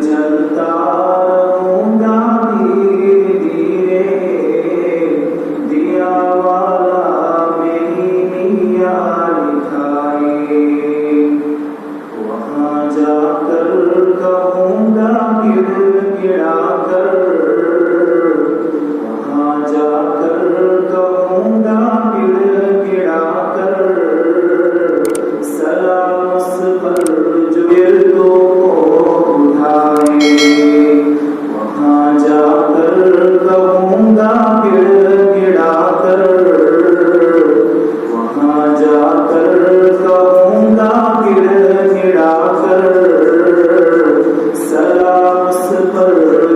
चलता रहूंगा धीरे धीरे, दिया वाला मेरी नैया लिखाए। वहाँ जाकर कहूंगा गिड़गिड़ा कर, वहाँ जाकर कहूंगा गिड़गिड़ा कर, सलाम उस पर जो गिरदों को उठाए। वहाँ जाकर कहूंगा गिड़गिड़ा कर, वहाँ जाकर कहूंगा गिड़गिड़ा कर, सलाम उस पर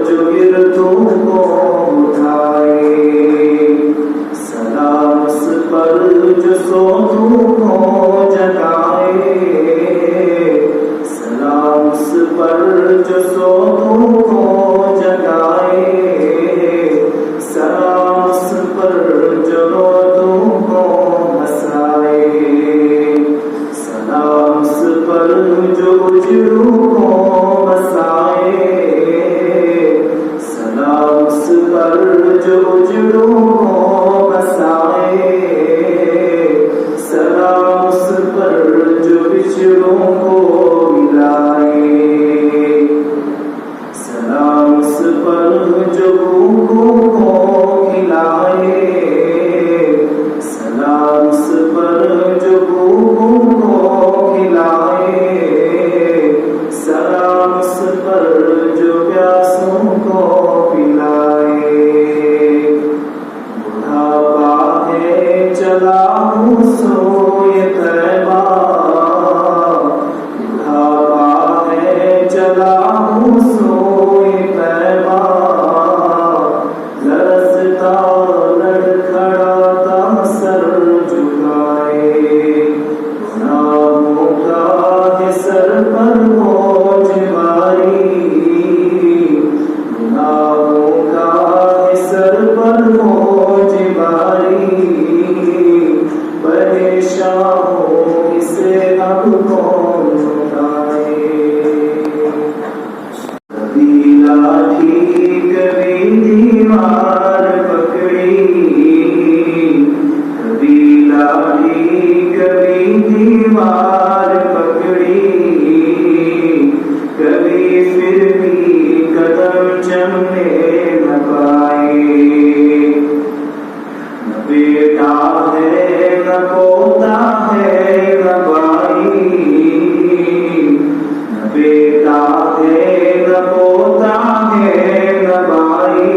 जो गिरदों को उठाए। सलाम उस पर जो सोतों को जगाए, सलाम उस पर जो सोतों को जगाए, सलाम उस पर जो रोतों को हंसाए। सलाम उस पर जो उजड़ों को बसाए, सलाम उस पर जो उजड़ों को बसाए, सलाम उस पर जो बिछड़ों को मिलाए। सलाम उस पर जो भूखों को खिलाए, सलाम उस पर जो भूखों को खिलाए, सलाम उस पर जो प्यासों को पिलाए। बुढ़ापा है चला हूँ सोए तैबा, बुढ़ापा है चला हूँ सोए तैबा, लरजता लड़खड़ाता सर झुकाए। गुनाहों का है सर पर बोझ भारी, गुनाहों का है सर पर बोझ भारी, परेशान हो इसे अब कौन उठाए। कभी लाठी कभी दीवार पकड़ी, कभी लाठी कभी दीवार पकड़ी, कभी फिर भी कदम चलने न पाए। न बेटा है न पोता है न भाई, न बेटा है न पोता है न भाई,